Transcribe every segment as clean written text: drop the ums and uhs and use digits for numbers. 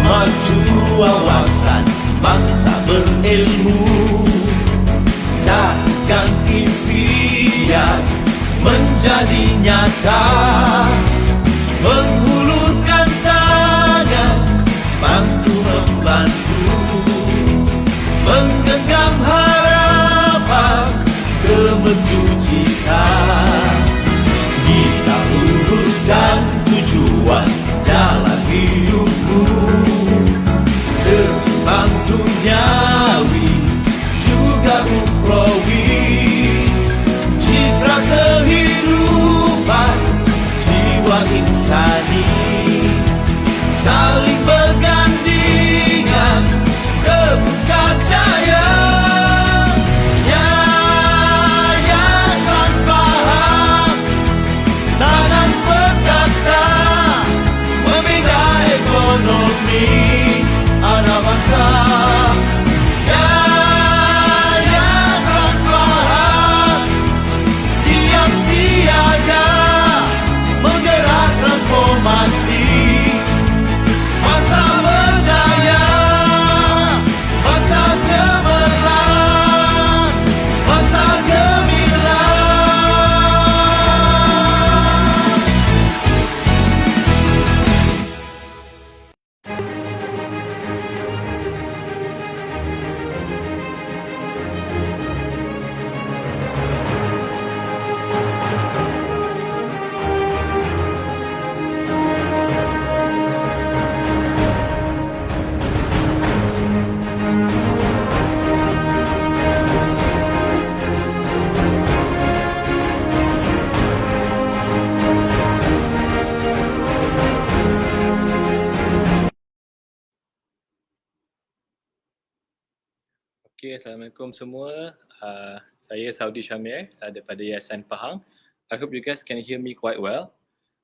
Maju wawasan bangsa berilmu, saatkan impian menjadi nyata, menghulurkan tangan bantu membantu, menggenggam harapan gemercu cita, kita luruskan tujuan jalan hidupku, seimbang duniawi juga ukhrawi, citra kehidupan jiwa insani, saling bergandingan ke puncak jaya. Yayasan Pahang, tangan perkasa, membina ekonomi anak bangsa. Yayasan Pahang, siap siaga menggerak transformasi, bangsa berjaya, bangsa cemerlang, bangsa gemilang. Okay, Assalamualaikum semua. Saya Saudi Syamir daripada Yayasan Pahang. I hope you guys can hear me quite well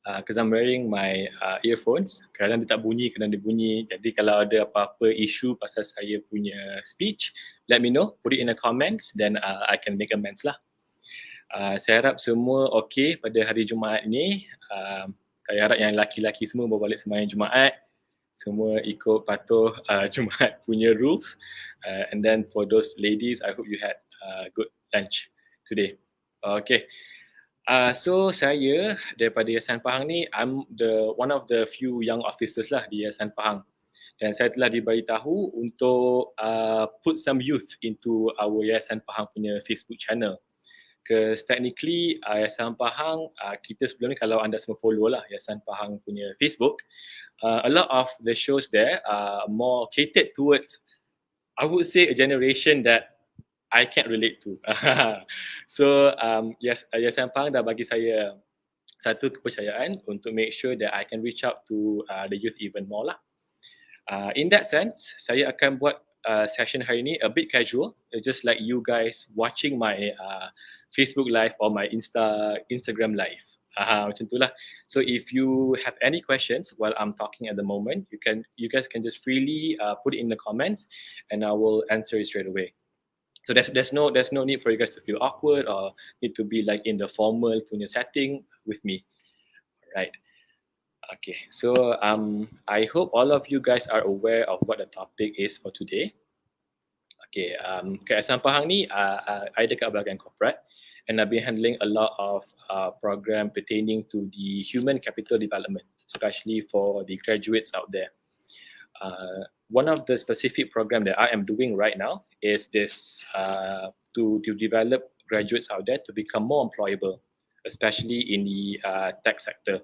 because I'm wearing my earphones. Kadang dia tak bunyi, kadang dia bunyi. Jadi kalau ada apa-apa isu pasal saya punya speech, let me know. Put it in the comments, then I can make amends lah. Saya harap semua okay pada hari Jumaat ni. Saya harap yang laki-laki semua bawa balik sembahyang Jumaat. Semua ikut patuh Jumaat punya rules. And then for those ladies, I hope you had good lunch today. Okay. So saya daripada Yayasan Pahang ni, I'm one of the few young officers lah di Yayasan Pahang. Dan saya telah diberitahu untuk put some youth into our Yayasan Pahang punya Facebook channel. Because technically Yayasan Pahang, kita sebelum ni kalau anda semua follow lah Yayasan Pahang punya Facebook, a lot of the shows there are more catered towards, I would say, a generation that I can't relate to. So Yayasan Pahang dah bagi saya satu kepercayaan untuk make sure that I can reach out to the youth even more lah. In that sense, saya akan buat session hari ni a bit casual, just like you guys watching my Facebook live or my Instagram live. Macam itulah. So if you have any questions while I'm talking at the moment, you guys can just freely put it in the comments, and I will answer it straight away. So there's no need for you guys to feel awkward or need to be like in the formal punya setting with me. Right. Okay. So I hope all of you guys are aware of what the topic is for today. Okay. Yayasan Pahang ni I dekat bahagian corporate, and I've been handling a lot of program pertaining to the human capital development, especially for the graduates out there. One of the specific program that I am doing right now is this to develop graduates out there to become more employable, especially in the tech sector.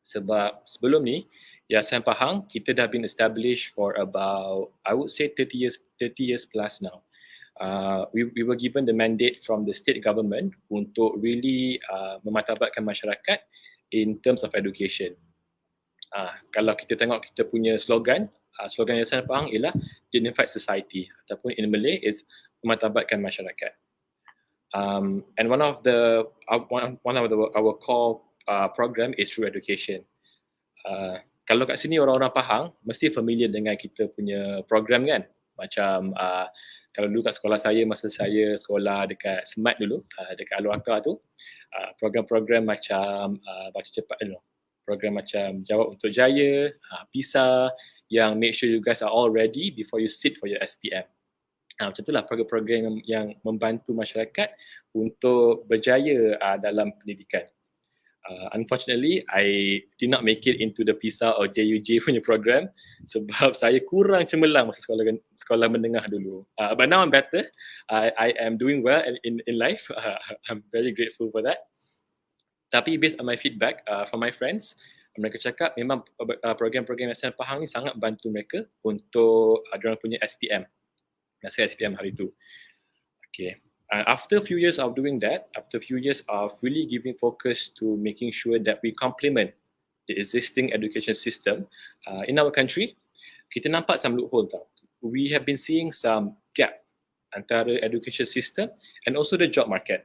Sebab sebelum ni Yayasan Pahang, kita dah been established for about, I would say 30 years plus now. We were given the mandate from the state government untuk really memartabatkan masyarakat in terms of education. Kalau kita tengok kita punya slogan Yayasan Pahang ialah Dignified Society, ataupun in Malay it's memartabatkan masyarakat. And one of our core program is through education. Kalau kat sini orang-orang Pahang mesti familiar dengan kita punya program kan. Macam kalau dulu kat sekolah saya, masa saya sekolah dekat SMAT dulu, dekat Alwaka tu, program-program macam baca cepat, program macam Jawab Untuk Jaya, PISA, yang make sure you guys are all ready before you sit for your SPM. Macam itulah program-program yang membantu masyarakat untuk berjaya dalam pendidikan. Unfortunately, I did not make it into the PISA or JUJ punya program sebab saya kurang cemerlang masa sekolah menengah dulu. But now I'm better. I am doing well in life. I'm very grateful for that. Tapi based on my feedback from my friends, mereka cakap memang program-program Yayasan Pahang ni sangat bantu mereka untuk diorang punya SPM. Masa SPM hari tu. Okay. After a few years of doing that, after a few years of really giving focus to making sure that we complement the existing education system in our country, kita nampak some loophole tau. We have been seeing some gap antara education system and also the job market.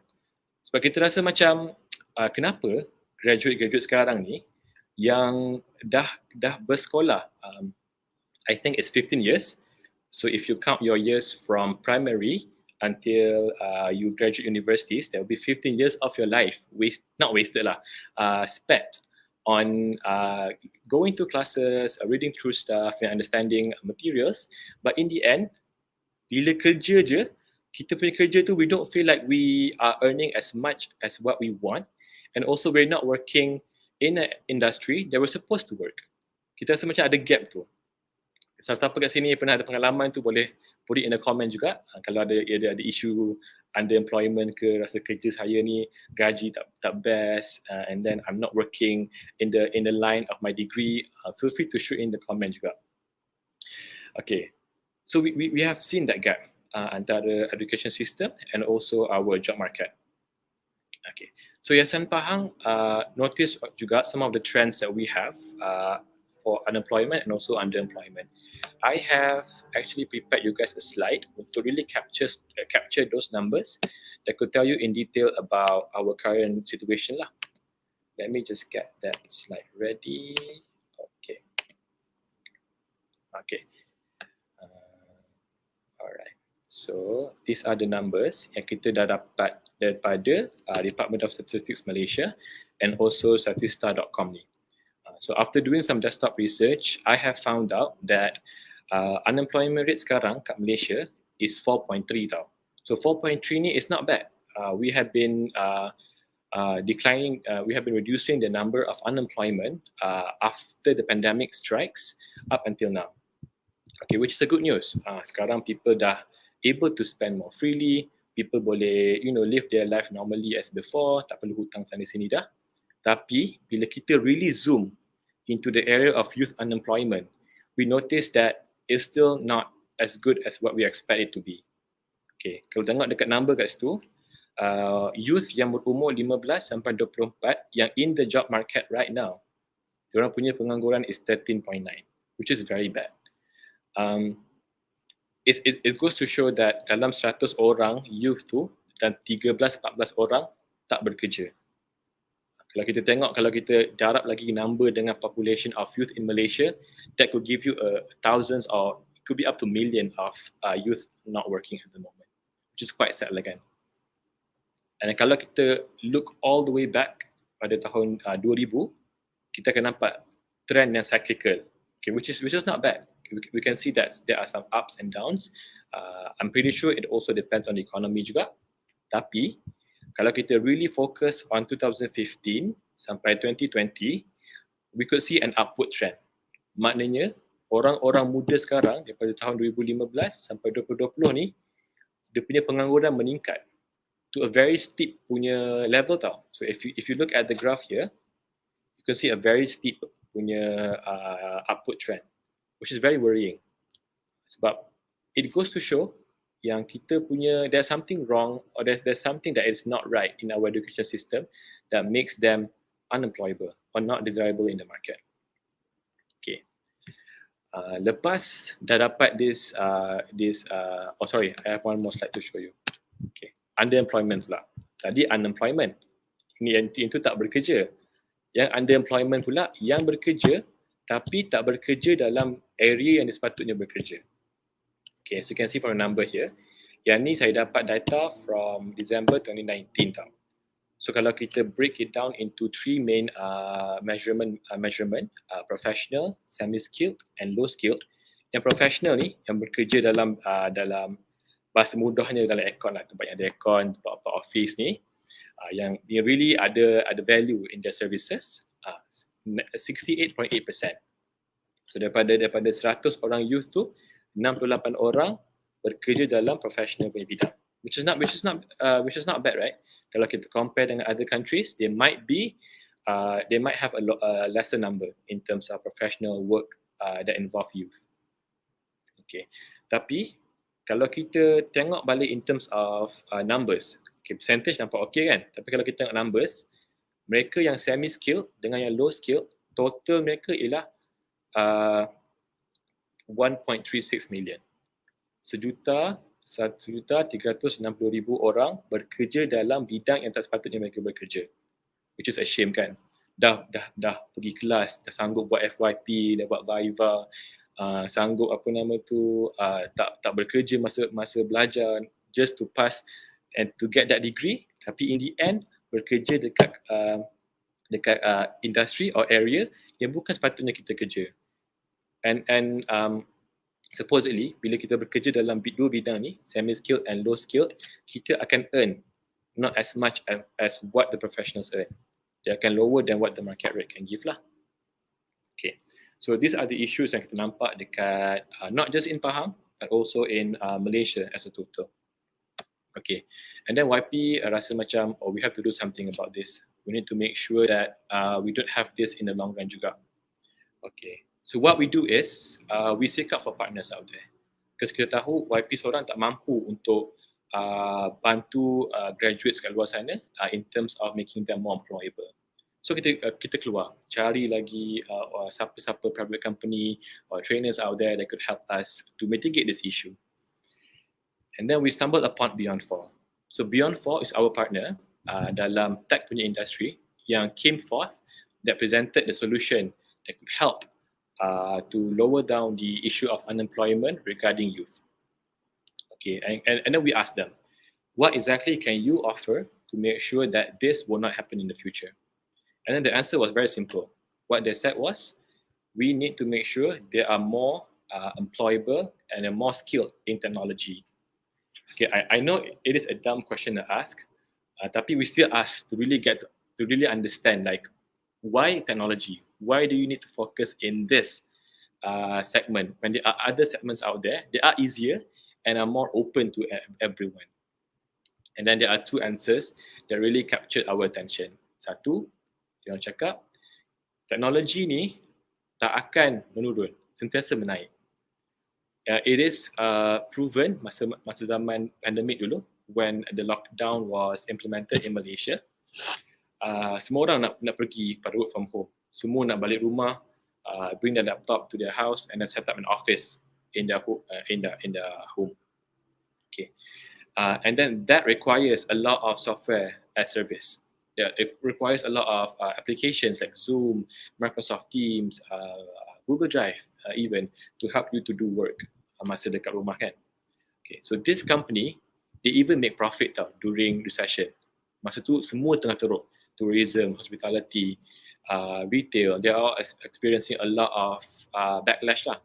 Sebab kita rasa macam kenapa graduate sekarang ni yang dah bersekolah, I think it's 15 years. So if you count your years from primary until you graduate universities, there will be 15 years of your life spent on going to classes, reading through stuff and understanding materials. But in the end, bila kerja je, kita punya kerja tu, we don't feel like we are earning as much as what we want, and also we're not working in an industry that we're supposed to work. Kita rasa macam ada gap tu. Siapa kat sini pernah ada pengalaman tu, boleh put it in a comment juga. Kalau ada isu underemployment ke, rasa kerja saya ni gaji tak best, and then I'm not working in the line of my degree, feel free to shoot in the comment juga. Okay, so we have seen that gap antara education system and also our job market. Okay, so Yayasan Pahang notice juga some of the trends that we have for unemployment and also underemployment. I have actually prepared you guys a slide to really capture those numbers that could tell you in detail about our current situation lah. Let me just get that slide ready. Okay. Alright. So these are the numbers yang kita dah dapat daripada Department of Statistics Malaysia and also statista.com ni. So after doing some desktop research, I have found out that unemployment rate sekarang kat Malaysia is 4.3 tau. So 4.3 ni is not bad. We have been declining, we have been reducing the number of unemployment after the pandemic strikes up until now. Okay, which is a good news. Sekarang people dah able to spend more freely. People boleh, live their life normally as before. Tak perlu hutang sana sini dah. Tapi bila kita really zoom into the area of youth unemployment, we notice that it's still not as good as what we expect it to be. Okay, kalau tengok dekat number kat situ, youth yang berumur 15 sampai 24 yang in the job market right now, diorang punya pengangguran is 13.9, which is very bad. It goes to show that dalam 100 orang youth tu, dan 13-14 orang tak bekerja. Kalau kita tengok, kalau kita darab lagi number dengan population of youth in Malaysia, that could give you thousands or it could be up to million of youth not working at the moment, which is quite sad lah kan. And kalau kita look all the way back pada tahun 2000, kita akan nampak trend yang cyclical, okay, which is not bad. We can see that there are some ups and downs. I'm pretty sure it also depends on the economy juga. Tapi kalau kita really focus on 2015 sampai 2020, we could see an upward trend. Maknanya orang-orang muda sekarang daripada tahun 2015 sampai 2020 ni, dia punya pengangguran meningkat to a very steep punya level tau. So if you look at the graph here, you can see a very steep punya upward trend, which is very worrying. Sebab it goes to show yang kita punya there's something wrong, or there's something that is not right in our education system that makes them unemployable or not desirable in the market. Okay. Lepas dah dapat oh sorry, I have one more slide to show you. Okay. Underemployment pula. Tadi unemployment. Ini yang itu tak bekerja. Yang underemployment pula yang bekerja tapi tak bekerja dalam area yang dia sepatutnya bekerja. Okay, so you can see from the number here. Yang ni saya dapat data from December 2019 tau. So kalau kita break it down into three main measurement, professional, semi-skilled and low-skilled. Yang professional ni yang bekerja dalam bahasa mudahnya dalam aircon lah, tempat yang ada aircon, tempat office ni, yang really ada value in their services, 68.8%. So daripada 100 orang youth tu, 68 orang bekerja dalam professional punya bidang, which is not bad, right? Kalau kita compare dengan other countries, they might have a lesser number in terms of professional work that involve youth. Okay, tapi kalau kita tengok balik in terms of numbers, okay, percentage nampak okay kan? Tapi kalau kita tengok numbers, mereka yang semi skilled dengan yang low skilled, total mereka ialah 1.36 million. 1,360,000 orang bekerja dalam bidang yang tak sepatutnya mereka bekerja, which is a shame kan. Dah pergi kelas, dah sanggup buat FYP, dah buat Viva, sanggup tak bekerja masa belajar just to pass and to get that degree, tapi in the end bekerja dekat industry or area yang bukan sepatutnya kita kerja. And supposedly, bila kita bekerja dalam dua bidang ni, semi-skilled and low-skilled, kita akan earn not as much as what the professionals earn. Dia akan lower than what the market rate can give lah. Okay, so these are the issues yang kita nampak dekat not just in Pahang, but also in Malaysia as a total. Okay, and then YP rasa macam, we have to do something about this. We need to make sure that we don't have this in the long run juga. Okay. So what we do is we seek out for partners out there. Because kita tahu YP seorang tak mampu untuk bantu graduates kat luar sana in terms of making them more employable. So kita keluar, cari lagi siapa-siapa private company or trainers out there that could help us to mitigate this issue. And then we stumbled upon Beyond 4. So Beyond 4 is our partner dalam tech punya industry yang came forth that presented the solution that could help to lower down the issue of unemployment regarding youth. Okay, and then we asked them, what exactly can you offer to make sure that this will not happen in the future? And then the answer was very simple. What they said was, we need to make sure they are more employable and more skilled in technology. Okay, I know it is a dumb question to ask, tapi we still ask to really understand, like, why technology? Why do you need to focus in this segment when there are other segments out there? They are easier and are more open to everyone. And then there are two answers that really captured our attention. Satu, dia orang cakap, teknologi ni tak akan menurun, sentiasa menaik. It is proven masa zaman pandemik dulu, when the lockdown was implemented in Malaysia. Semua orang nak pergi pada work from home. Semua nak balik rumah, bring their laptop to their house and then set up an office in their home. Okay, and then that requires a lot of software as service. It requires a lot of applications like Zoom, Microsoft Teams, Google Drive, even to help you to do work masa dekat rumah kan. Okay, so this company, they even make profit tau during recession. Masa tu semua tengah teruk. Tourism, hospitality, retail, they are all experiencing a lot of backlash lah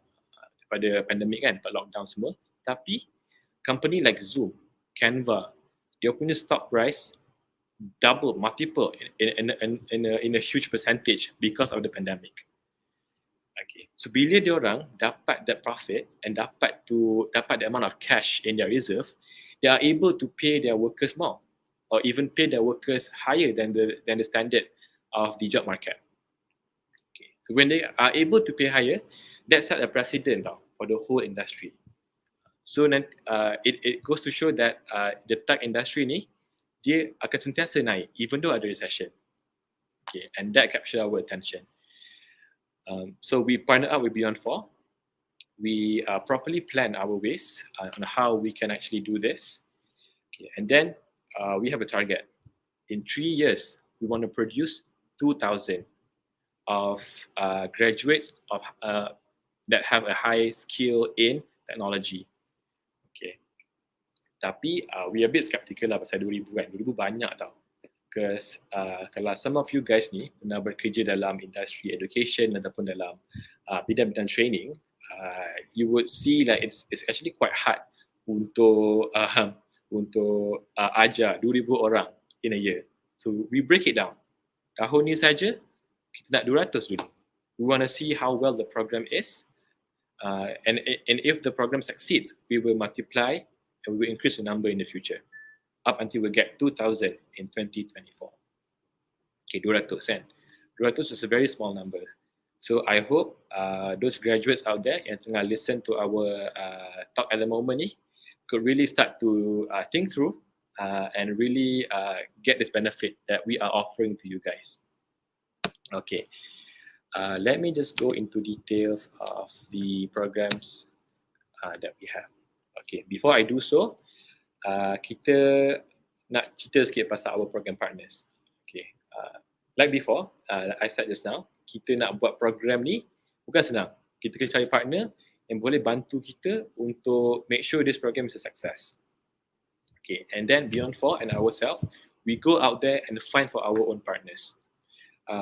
daripada pandemik kan, lockdown semua. Tapi company like Zoom, Canva, dia punya stock price multiple in a huge percentage because of the pandemic. Okay, so bila dia orang dapat that profit and dapat the amount of cash in their reserve, they are able to pay their workers more, or even pay their workers higher than the standard of the job market. Okay, So when they are able to pay higher, that set a precedent for the whole industry. So it goes to show that the tech industry ni dia akan sentiasa naik even though ada recession. Okay, and that captured our attention. So we partnered up with Beyond 4. We properly plan our ways on how we can actually do this. Okay, and then we have a target. In 3 years, we want to produce 2,000 of graduates of that have a high skill in technology. Okay. Tapi we a bit skeptical lah pasal 2,000 kan. 2,000 banyak tau. Because kalau some of you guys ni pernah bekerja dalam industri education ataupun dalam bidang-bidang training, you would see like it's actually quite hard untuk ajar 2,000 orang in a year. So we break it down. Tahun ni saja kita nak 200 dulu. We want to see how well the program is, and if the program succeeds, we will multiply and we will increase the number in the future up until we get 2,000 in 2024. Okay, 200 kan. 200 is a very small number. So I hope those graduates out there yang tengah listen to our talk at the moment ni could really start to think through and really get this benefit that we are offering to you guys. Okay, let me just go into details of the programs that we have. Okay, before I do so, kita nak cerita sikit pasal our program partners. Okay, like before, I said just now, kita nak buat program ni bukan senang. Kita kena cari partner yang boleh bantu kita untuk make sure this program is a success. Okay, and then Beyond 4 and ourselves, we go out there and find for our own partners.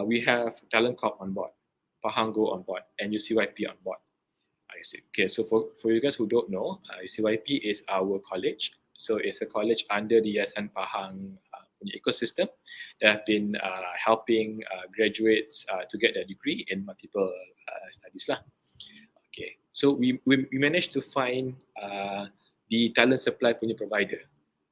We have Talent Corp on board, Pahang Go on board, and UCYP on board. Okay, so for you guys who don't know, UCYP is our college. So it's a college under the Yayasan Pahang ecosystem that have been helping graduates to get their degree in multiple studies lah. Okay, so we managed to find the talent supply punya provider.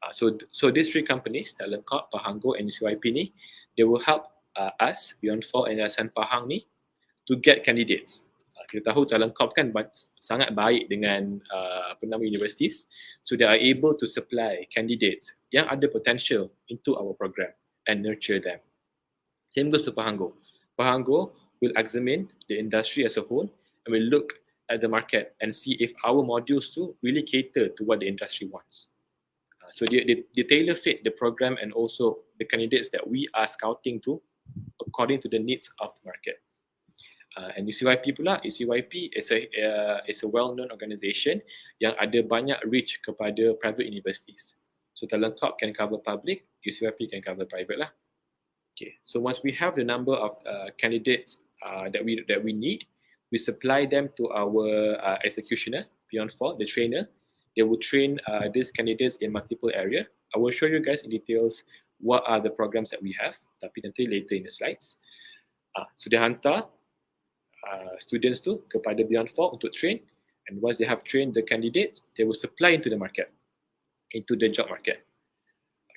So these three companies, Talent Corp, Pahang Go, and UCYP ni, they will help us, Beyond 4 and Yayasan Pahang ni, to get candidates. Kita tahu Talent Corp kan sangat baik dengan universities, so they are able to supply candidates yang ada potential into our program and nurture them. Same goes to Pahang Go. Pahang Go will examine the industry as a whole and will look at the market and see if our modules too really cater to what the industry wants. So they tailor fit the program and also the candidates that we are scouting to according to the needs of the market. And UCYP pula, UCYP is a well-known organisation yang ada banyak reach kepada private universities. So Talent Corp can cover public, UCYP can cover private lah. Okay, so once we have the number of candidates that we need, we supply them to our executioner, Beyond 4, the trainer. They will train these candidates in multiple areas. I will show you guys in details what are the programs that we have, tapi nanti later in the slides. So dia hantar students tu kepada Beyond 4 untuk train, and once they have trained the candidates, they will supply into the market, into the job market.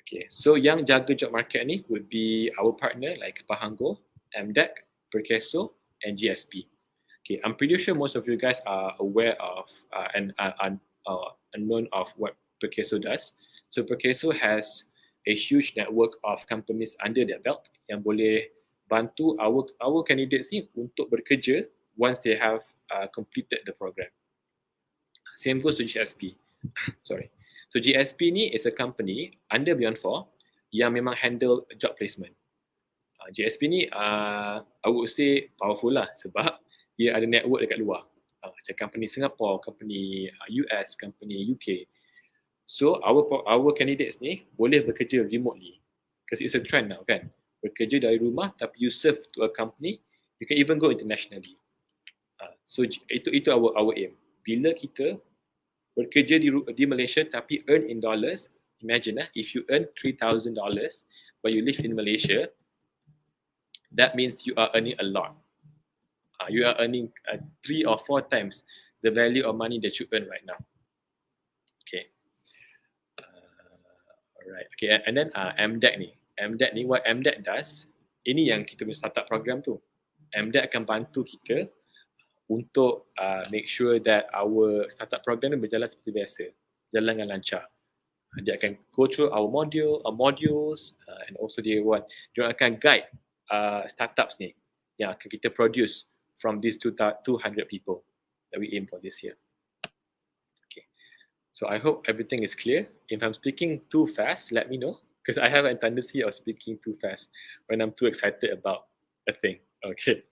Okay, so yang jaga job market ni would be our partner like Pahang Go, MDEC, Perkeso, and GSP. Okay, I'm pretty sure most of you guys are aware of and known of what Perkeso does. So Perkeso has a huge network of companies under their belt yang boleh bantu our candidates ni untuk bekerja once they have completed the program. Same goes to GSP. Sorry. So GSP ni is a company under Beyond 4 yang memang handle job placement. GSP ni I would say powerful lah sebab dia ada network dekat luar. Macam company Singapore, company US, company UK. So our candidates ni boleh bekerja remotely because it's a trend now kan. Bekerja dari rumah tapi you serve to a company, you can even go internationally. So itu our aim. Bila kita bekerja di Malaysia tapi earn in dollars, imagine if you earn $3,000 but you live in Malaysia, that means you are earning a lot. You are earning 3 or 4 times the value of money that you earn right now. Okay. Alright. Okay, and then MDEC ni. MDEC ni, what MDEC does, ini yang kita punya startup program tu. and that akan bantu kita untuk make sure that our startup program ni berjalan seperti biasa, jalan dengan lancar. Dia akan go through our modules, and also dia akan guide startups ni yang akan kita produce from these 200 people that we aim for this year. Okay, so I hope everything is clear. If I'm speaking too fast, let me know, because I have a tendency of speaking too fast when I'm too excited about a thing. Okay.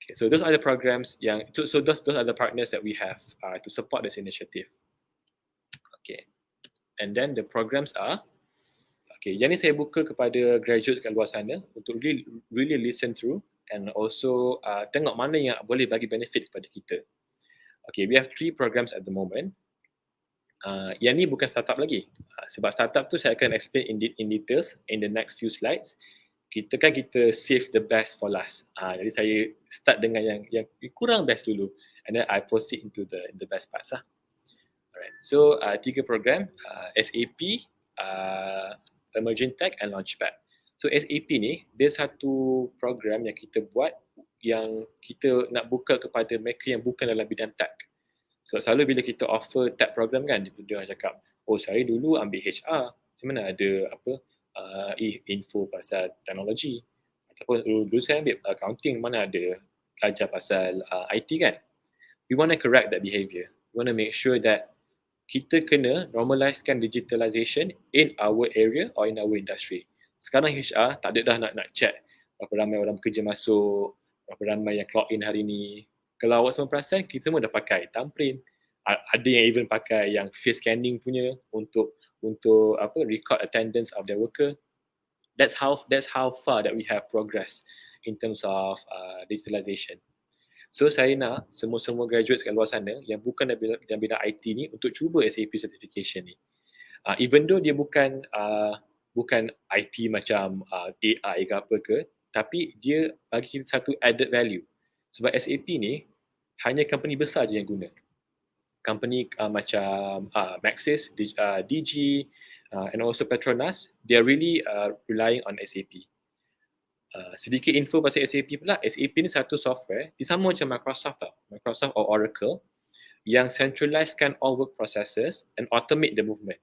Okay, so those are the programs those are the partners that we have to support this initiative. Okay, and then the programs are, okay, yang ni saya buka kepada graduate kat luar sana untuk really listen through and also tengok mana yang boleh bagi benefit kepada kita. Okay, we have 3 programs at the moment. Yang ni bukan startup lagi. Sebab startup tu saya akan explain in details in the next few slides. Kita save the best for last. Jadi saya start dengan yang kurang best dulu, and then I proceed into the best parts. Alright. So 3 program, SAP, Emerging Tech and Launchpad. So SAP ni dia satu program yang kita buat yang kita nak buka kepada mereka yang bukan dalam bidang tech. So selalu bila kita offer tech program kan, dia orang cakap, oh saya dulu ambil HR, macam mana ada info pasal teknologi, ataupun dulu saya ambil accounting, mana ada belajar pasal IT kan. We want to correct that behaviour. We want to make sure that kita kena normalizekan digitalization in our area or in our industry. Sekarang HR tak ada dah nak check berapa ramai orang bekerja masuk, berapa ramai yang clock in hari ni. Kalau awak semua perasan, kita semua dah pakai thumbprint. Ada yang even pakai yang face scanning punya untuk record attendance of their worker. That's how far that we have progressed in terms of digitalization. So saya nak semua graduates kat luar sana yang bukan dalam bidang IT ni untuk cuba SAP certification ni. Even though dia bukan IT macam AI ke apa ke, tapi dia bagi kita satu added value. Sebab SAP ni hanya company besar je yang guna. Company macam Maxis, DG, and also Petronas, they are really relying on SAP. Sedikit info pasal SAP pula. SAP ni satu software, dia sama macam Microsoft tau. Microsoft or Oracle, yang centralizekan all work processes and automate the movement.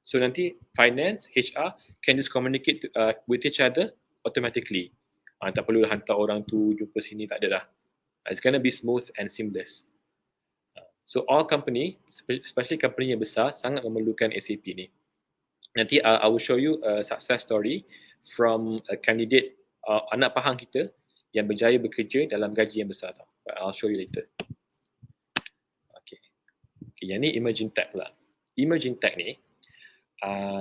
So nanti finance, HR can just communicate with each other automatically. Tak perlu hantar orang tu jumpa sini, tak ada dah. It's gonna be smooth and seamless. So all company, especially company yang besar, sangat memerlukan SAP ni. Nanti I will show you a success story from a candidate, anak Pahang kita yang berjaya bekerja dalam gaji yang besar tau. But I'll show you later. Okay, yang ni Emerging Tech pula. Emerging Tech ni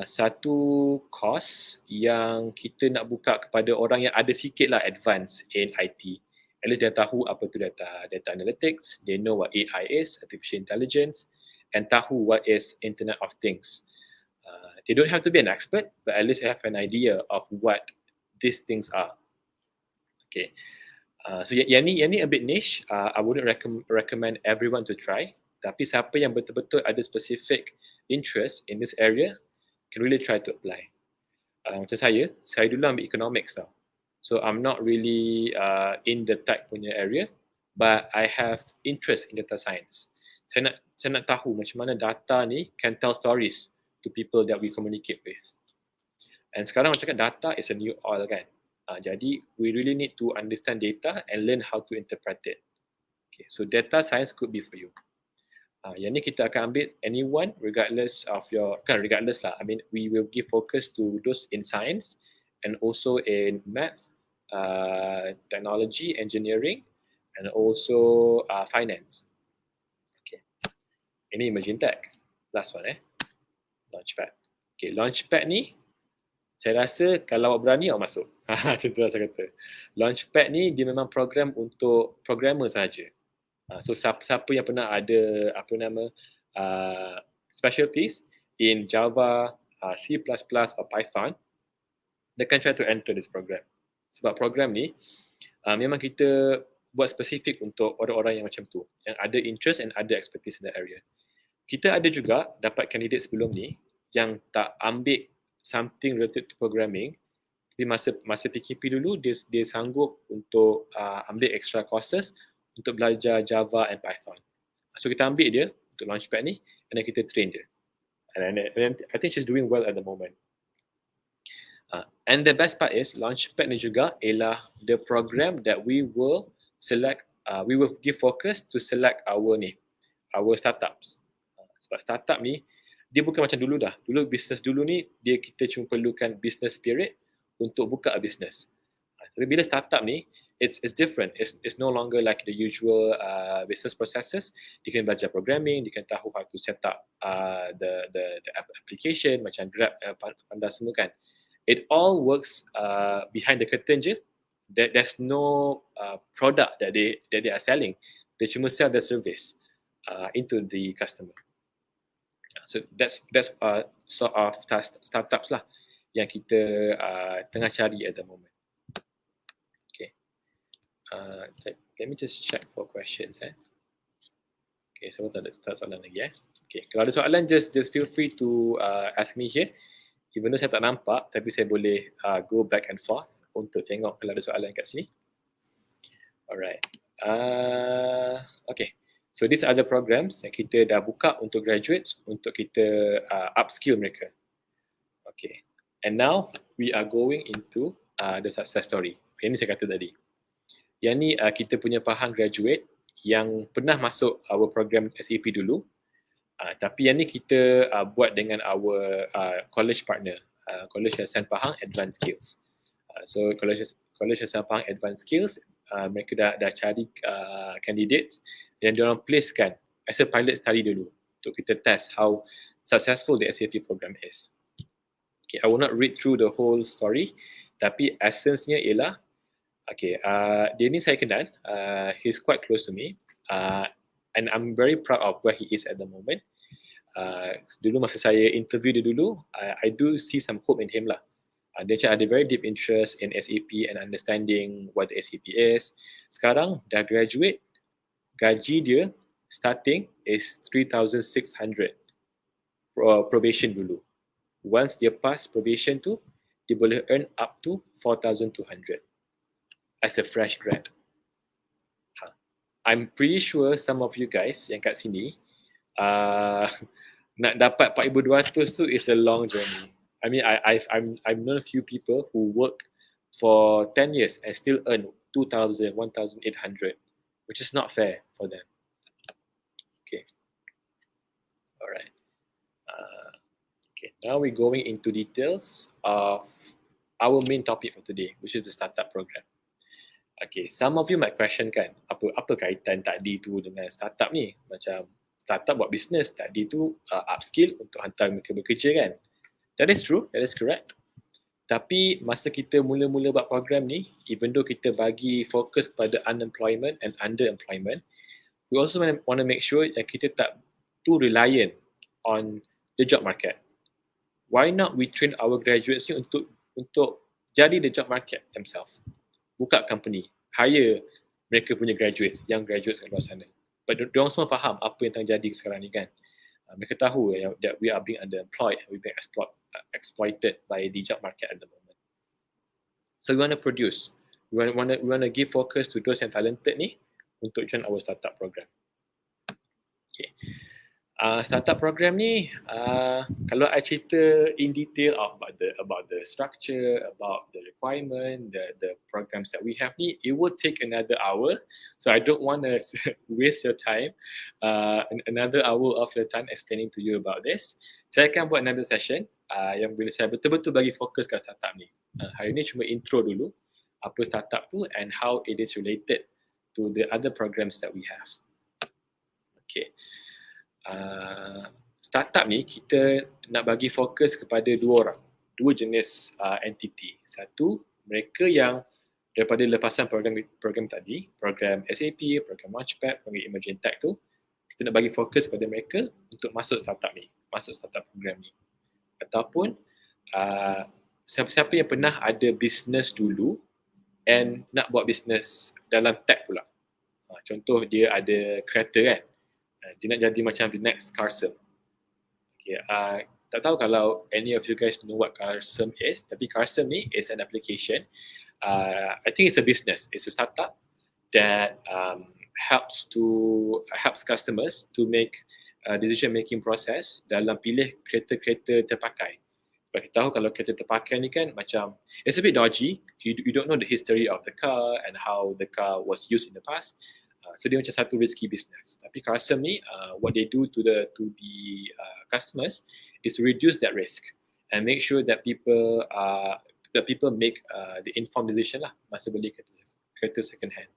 satu course yang kita nak buka kepada orang yang ada sikit lah advance in IT. At least dia tahu apa tu data analytics, they know what AI is, artificial intelligence, and tahu what is Internet of Things. They don't have to be an expert, but at least have an idea of what these things are. Okay. So yang ni a bit niche. I wouldn't recommend everyone to try. Tapi siapa yang betul-betul ada specific interest in this area can really try to apply. Macam saya dulu ambil economics tau. So I'm not really in the tech punya area, but I have interest in data science. Saya nak tahu macam mana data ni can tell stories to people that we communicate with. And sekarang macam cakap data is a new oil kan. Jadi we really need to understand data and learn how to interpret it. Okay, so data science could be for you. Yang ni kita akan ambil anyone regardless of your, regardless lah. I mean, we will give focus to those in science and also in math, technology, engineering, and also finance. Okay. Ini Emerging Tech. Last one Launchpad. Okay, Launchpad ni saya rasa kalau awak berani awak masuk. Macam tu lah saya kata. Launchpad ni dia memang program untuk programmer sahaja. So siapa yang pernah ada specialties in Java, C++ or Python, they can try to enter this program. Sebab program ni memang kita buat spesifik untuk orang-orang yang macam tu, yang ada interest and ada expertise in that area. Kita ada juga dapat candidate sebelum ni yang tak ambil something related to programming, Jadi masa PKP dulu dia sanggup untuk ambil extra courses untuk belajar Java and Python. So kita ambil dia untuk Launchpad ni and then kita train dia. And I think she's doing well at the moment. And the best part is Launchpad ni juga ialah the program that we will select, we will give focus to select our startups. Sebab startup ni dia bukan macam dulu dah. Dulu business dulu ni kita cuma perlukan business spirit untuk buka a business. Tapi bila startup ni it's different. It's no longer like the usual business processes. Dia kena belajar programming, dia kena tahu how to set up the application macam Grab, Panda semua kan. It all works behind the curtain je. There's no product that they are selling. They cuma sell the service into the customer. So that's sort of startups lah yang kita tengah cari at the moment. Okay. Let me just check for questions. Okay, so tak ada soalan lagi. Okay, kalau ada soalan just feel free to ask me here. Even though saya tak nampak, tapi saya boleh go back and forth untuk tengok kalau ada soalan kat sini. Alright. Okay. So these are the programs yang kita dah buka untuk graduates, untuk kita upskill mereka. Okay. And now we are going into the success story. Yang ni saya kata tadi. Yang ni kita punya Pahang graduate yang pernah masuk our program SAP dulu. Tapi yang ni kita buat dengan our college partner, College Yayasan Pahang Advanced Skills. So College Yayasan Pahang Advanced Skills, mereka dah cari candidates dan diorang placekan as a pilot study dulu untuk kita test how successful the SAP program is. Okay, I will not read through the whole story, tapi essence-nya ialah, okay, dia ni saya kenal, he's quite close to me, and I'm very proud of where he is at the moment. Dulu masa saya interview dia dulu, I do see some hope in him lah. Dia ada very deep interest in SAP and understanding what the SAP is. Sekarang dah graduate, gaji dia starting is 3,600 probation dulu. Once dia pass probation tu, dia boleh earn up to 4,200 as a fresh grad. I'm pretty sure some of you guys yang kat sini nak dapat 4,200 tu is a long journey. I mean, I've known a few people who work for 10 years and still earn 2,000, 1,800, which is not fair for them. Okay. All right. Okay. Now we're going into details of our main topic for today, which is the startup program. Okay, some of you might question kan, apa kaitan tadi tu dengan startup ni? Macam startup buat business, tadi tu upskill untuk hantar mereka bekerja kan? That is true, that is correct. Tapi masa kita mula-mula buat program ni, even though kita bagi fokus pada unemployment and underemployment, we also want to make sure yang kita tak too reliant on the job market. Why not we train our graduates ni untuk jadi the job market themselves? Buka company, hire mereka punya graduates, young graduates kat luar sana. But diorang semua faham apa yang terjadi sekarang ni kan. Mereka tahu that we are being underemployed, we being exploited by the job market at the moment. So we want to produce, we want to give focus to those yang talented ni untuk join our startup program. Okay. Startup program ni, kalau I cerita in detail about the structure, about the requirement, the programs that we have ni, it would take another hour. So I don't want to waste your time, another hour of your time explaining to you about this. Saya akan buat another session yang bila saya betul-betul bagi fokus ke startup ni. Hari ni cuma intro dulu, apa startup tu and how it is related to the other programs that we have. Okay. Startup ni kita nak bagi fokus kepada dua jenis entity. Satu, mereka yang daripada lepasan program tadi, program SAP, program Launchpad, program Emerging Tech tu, kita nak bagi fokus pada mereka untuk masuk startup ni, masuk startup program ni. Ataupun siapa-siapa yang pernah ada business dulu and nak buat business dalam tech pula. Contoh dia ada kereta kan, dia nak jadi macam the next Carson. Okay, Tak tahu kalau any of you guys know what Carsem is, tapi Carsem ni is an application. I think it's a business. It's a startup that helps customers to make decision making process dalam pilih kereta-kereta terpakai. Sebab kita tahu kalau kereta terpakai ni kan macam it's a bit dodgy. You don't know the history of the car and how the car was used in the past. So dia macam satu risky business. Tapi Carsem ni what they do to the customers is to reduce that risk and make sure that people make the informed decision lah masa beli kereta second hand.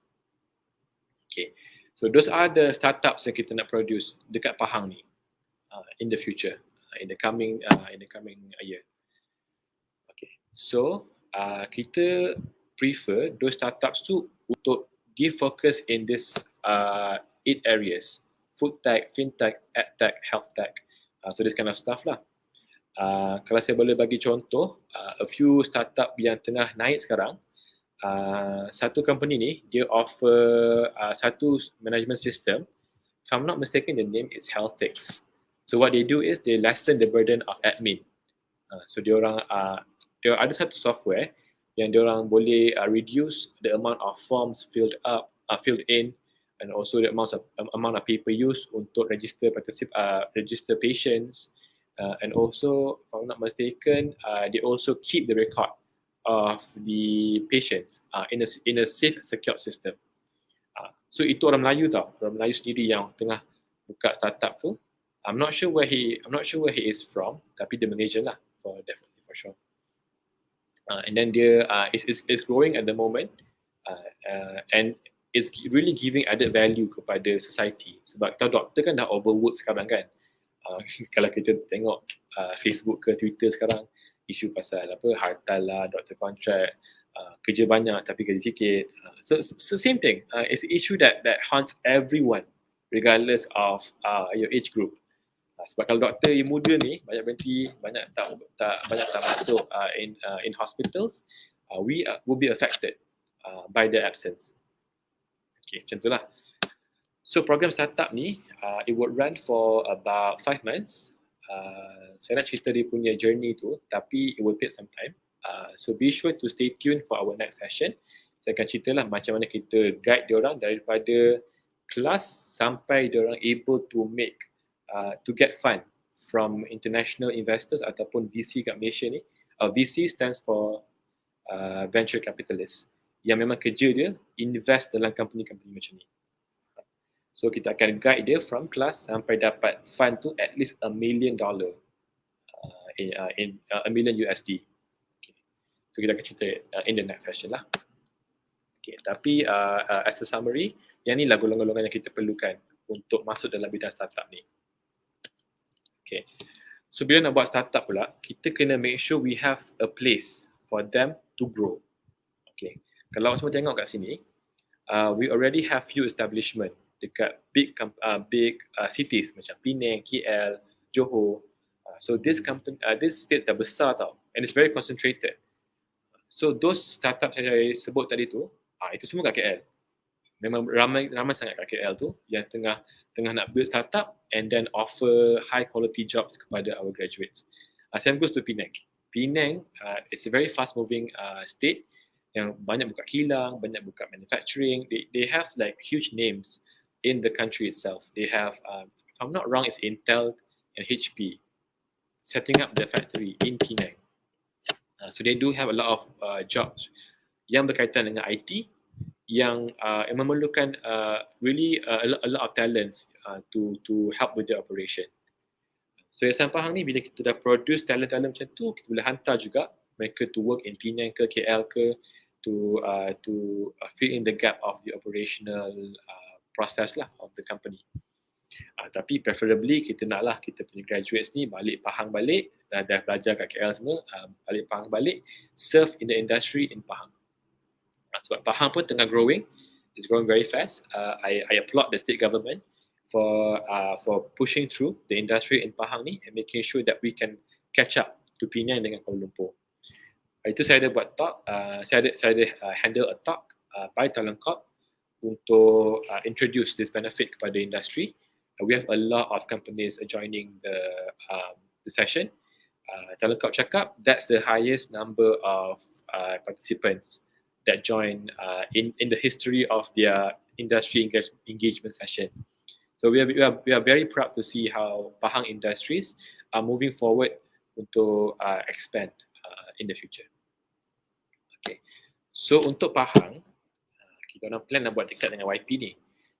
Okay, so those are the startups yang kita nak produce dekat Pahang ni in the future, in the coming year. Okay, so kita prefer those startups tu untuk give focus in this 8 areas: food tech, fintech, edtech, health tech. So this kind of stuff lah. Kalau saya boleh bagi contoh, a few startup yang tengah naik sekarang, satu company ni dia offer satu management system. If I'm not mistaken, the name is Healthix. So what they do is they lessen the burden of admin. So dia ada satu software yang dia orang boleh reduce the amount of forms filled in, and also the amount of paper used untuk register patients, and also if I'm not mistaken, they also keep the record of the patients in a safe and secure system. So itu orang Melayu sendiri yang tengah buka startup tu. I'm not sure where he is from, tapi dia Malaysian lah, definitely for sure. And then dia is growing at the moment, and it's really giving added value kepada society. Sebab kita doktor kan dah overwork sekarang kan. Kalau kita tengok Facebook ke Twitter sekarang, isu pasal harta lah, doktor kontrak, kerja banyak tapi kerja sikit. So same thing. It's an issue that haunts everyone regardless of your age group. Sebab kalau doktor yang muda ni banyak berhenti, banyak tak masuk in hospitals, we will be affected by their absence. Okay, macam itulah. So program startup ni, it would run for about 5 months. Saya nak cerita dia punya journey tu, tapi it will take some time. So be sure to stay tuned for our next session. Saya akan ceritalah macam mana kita guide diorang daripada kelas sampai diorang able to get fund from international investors ataupun VC kat Malaysia ni. VC stands for venture capitalist, yang memang kerja dia invest dalam company-company macam ni. So kita akan guide dia from class sampai dapat fund tu at least $1 million in $1 million USD. Okay. So kita akan cerita in the next session lah. Okay, tapi as a summary, yang ni lah golongan-golongan yang kita perlukan untuk masuk dalam bidang startup ni. Okay. So bila nak buat startup pula, kita kena make sure we have a place for them to grow. Okay. Kalau semua tengok kat sini, we already have few establishment dekat big cities macam Penang, KL, Johor. So this state dah besar tau, and it's very concentrated. So those startups yang saya sebut tadi tu, itu semua kat KL. Memang ramai sangat kat KL tu yang tengah nak build startup and then offer high quality jobs kepada our graduates. Same goes to Penang. Penang is a very fast moving state yang banyak buka kilang, banyak buka manufacturing. They have like huge names in the country itself. They have, if I'm not wrong, it's Intel and HP setting up their factory in Penang. So they do have a lot of jobs yang berkaitan dengan IT yang memerlukan really a lot of talents to help with the operation. So Yayasan Pahang ni bila kita dah produce talent-talent macam tu, kita boleh hantar juga mereka to work in Penang ke KL ke to fill in the gap of the operational process lah of the company. Tapi preferably kita naklah kita punya graduates ni balik Pahang balik, dah belajar kat KL semua, balik Pahang balik, serve in the industry in Pahang. Sebab Pahang pun tengah growing, it's growing very fast. I applaud the state government for pushing through the industry in Pahang ni and making sure that we can catch up to Penang dengan Kuala Lumpur. Itu saya ada buat talk, saya ada handle a talk by Talangkop untuk introduce this benefit kepada industri. We have a lot of companies joining the session. Kalau kau cakap, that's the highest number of participants that join in the history of their industry engagement session. So we are very proud to see how Pahang Industries are moving forward untuk expand in the future. Okay. So untuk Pahang, kita orang plan nak buat dekat dengan YP ni.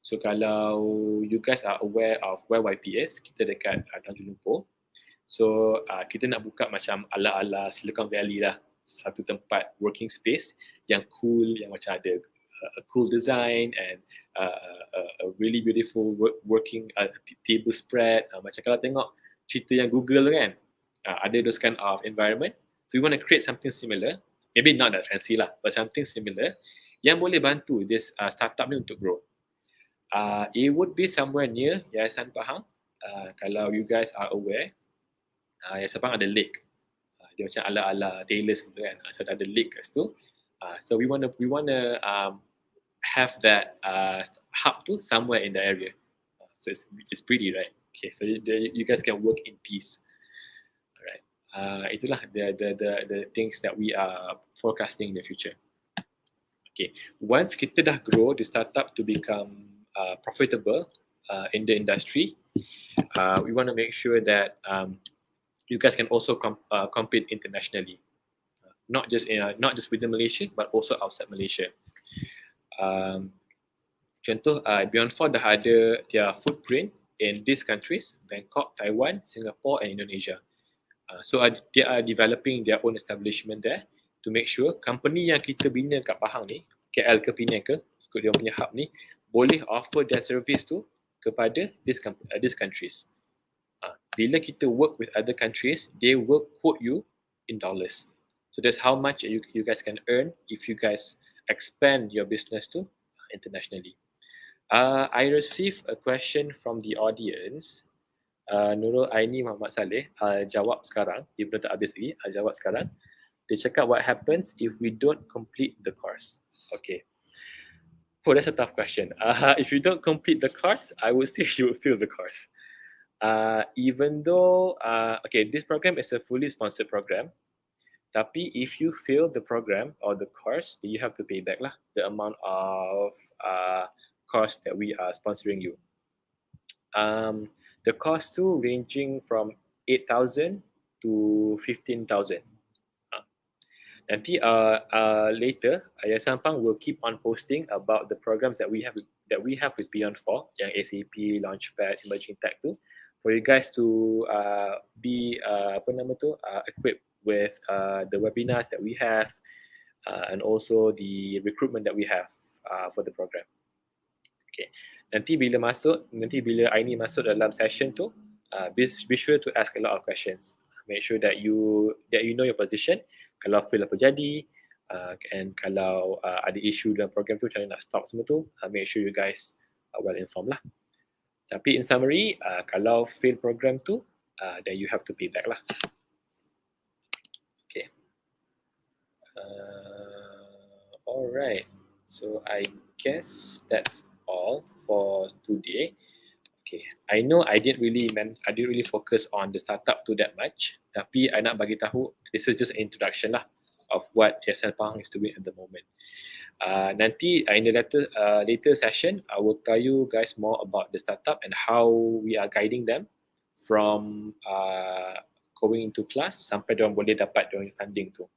So kalau you guys are aware of where YP is, kita dekat Tanjung Lumpur. So kita nak buka macam ala-ala Silicon Valley lah. Satu tempat working space yang cool, yang macam ada a cool design and a really beautiful working table spread. Macam kalau tengok cerita yang Google tu kan, ada those kind of environment. So we want to create something similar. Maybe not that fancy lah, but something similar yang boleh bantu this startup ni untuk grow. It would be somewhere near Yayasan Pahang. Kalau you guys are aware, Yayasan Pahang ada lake. Dia macam ala-ala Taylor's gitu kan. So ada lake kat situ. So we wanna have that hub tu somewhere in the area. So it's pretty, right? Okay, so you guys can work in peace. Alright. Itulah the things that we are forecasting in the future. Okay, once kita dah grow the startup to become profitable in the industry, we want to make sure that you guys can also compete internationally, not just within Malaysia, but also outside Malaysia. Contoh, Beyond 4 dah ada their footprint in these countries: Bangkok, Taiwan, Singapore, and Indonesia. So they are developing their own establishment there to make sure company yang kita bina kat Pahang ni, KL ke Penang ke, ikut dia punya hub ni, boleh offer their service tu kepada these countries. Bila kita work with other countries, they will quote you in dollars. So that's how much you guys can earn if you guys expand your business to internationally. I received a question from the audience. Nurul Aini Muhammad Saleh, jawab sekarang. Dia belum tak habis lagi, jawab sekarang. Dia cakap, what happens if we don't complete the course? Okay. Oh, that's a tough question. If you don't complete the course, I would say you will fail the course. Even though, okay, this program is a fully sponsored program, tapi if you fail the program or the course, you have to pay back lah the amount of cost that we are sponsoring you. The cost too ranging from 8,000 to 15,000. Nanti later, Yayasan Pahang will keep on posting about the programs that we have with Beyond 4, yang SAP, Launchpad, Emerging Tech tu, for you guys to be equipped with the webinars that we have and also the recruitment that we have for the program. Okay. Nanti bila Aini masuk dalam session tu, be sure to ask a lot of questions. Make sure that you know your position. Kalau fail apa jadi, and kalau ada issue dalam program tu, macam mana nak stop semua tu, make sure you guys are well informed lah. Tapi in summary, kalau fail program tu, then you have to pay back lah. Okay. Alright. So I guess that's all for today. Okay. I know I didn't really focus on the startup to that much. Tapi I nak bagi tahu, this is just an introduction lah of what Yayasan Pahang is doing at the moment. Nanti in the later session, I will tell you guys more about the startup and how we are guiding them from going into class sampai diorang boleh dapat diorang funding tu.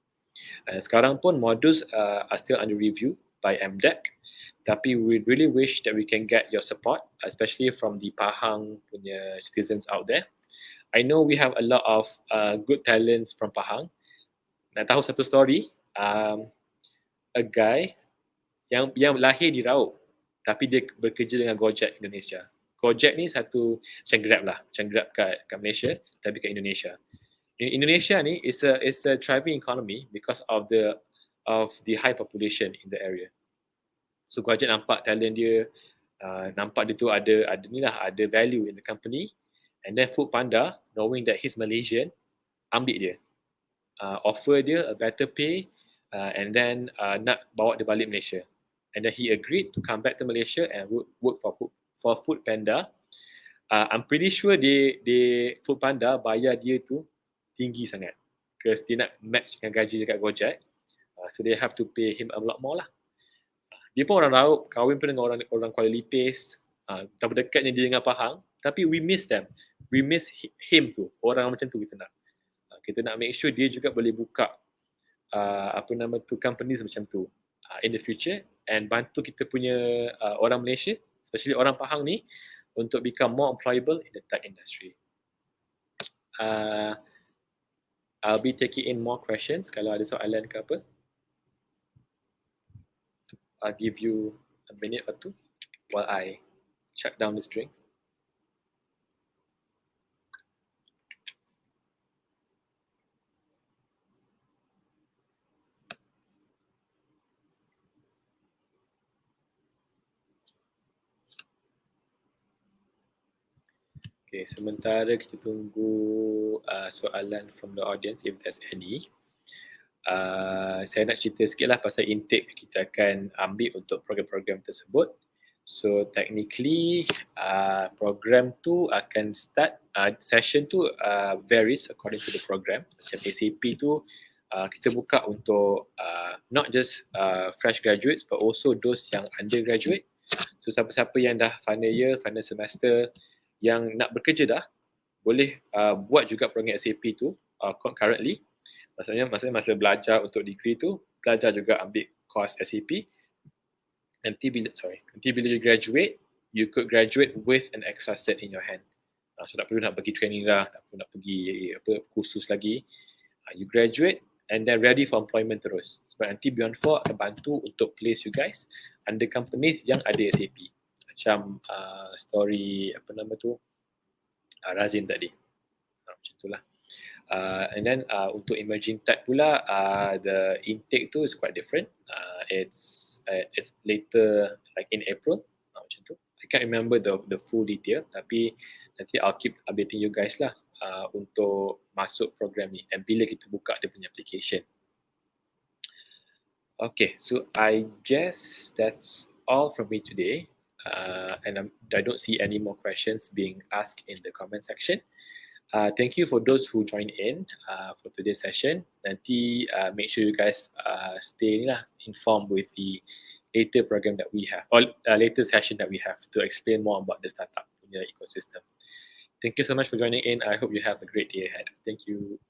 Sekarang pun modules are still under review by MDEC, tapi we really wish that we can get your support, especially from the Pahang punya citizens out there. I know we have a lot of good talents from Pahang. Nak tahu satu story, a guy yang lahir di Raub, tapi dia bekerja dengan Gojek Indonesia. Gojek ni satu macam Grab lah, macam Grab kat Malaysia, tapi kat Indonesia. Indonesia ni is a thriving economy because of the high population in the area. So Gojek nampak talent dia, nampak dia tu ada value in the company, and then Foodpanda, knowing that he's Malaysian, ambil dia, offer dia a better pay, and then nak bawa dia balik Malaysia. And then he agreed to come back to Malaysia and work for Foodpanda I'm pretty sure they Foodpanda bayar dia tu tinggi sangat. Because dia nak match dengan gaji dekat Gojek. So they have to pay him a lot more lah. Dia pun orang Raub, kahwin pun dengan orang Kuala Lipis. Betapa dekatnya dia dengan Pahang. Tapi we miss them. We miss him tu. Orang macam tu kita nak. Kita nak make sure dia juga boleh buka companies macam tu in the future and bantu kita punya orang Malaysia, especially orang Pahang ni, untuk become more employable in the tech industry. I'll be taking in more questions kalau ada soalan ke apa. I'll give you a minute or two while I shut down this drink. Okay, sementara kita tunggu soalan from the audience if there's any. Saya nak cerita sikit lah pasal intake kita akan ambil untuk program-program tersebut. So technically program tu akan start, session tu varies according to the program. Macam SAP tu kita buka untuk not just fresh graduates but also those yang undergraduate. So siapa-siapa yang dah final year, final semester yang nak bekerja dah, boleh buat juga program SAP tu concurrently. Maksudnya masa belajar untuk degree tu, belajar juga ambil course SAP. Nanti bila you graduate, you could graduate with an extra cert in your hand. So tak perlu nak pergi training lah, tak perlu nak pergi kursus lagi. You graduate and then ready for employment terus. Sebab nanti Beyond 4 akan bantu untuk place you guys under companies yang ada SAP. Macam story Razin tadi. Macam itulah. And then untuk emerging tech pula, the intake tu is quite different. It's later, like in April, macam tu. I can't remember the full detail, tapi nanti I'll keep updating you guys lah untuk masuk program ni and bila kita buka dia punya application. Okay, so I guess that's all from me today. And I don't see any more questions being asked in the comment section. Thank you for those who joined in for today's session. Nanti make sure you guys stay informed with the later program that we have, or later session that we have to explain more about the startup ecosystem. Thank you so much for joining in. I hope you have a great day ahead. Thank you.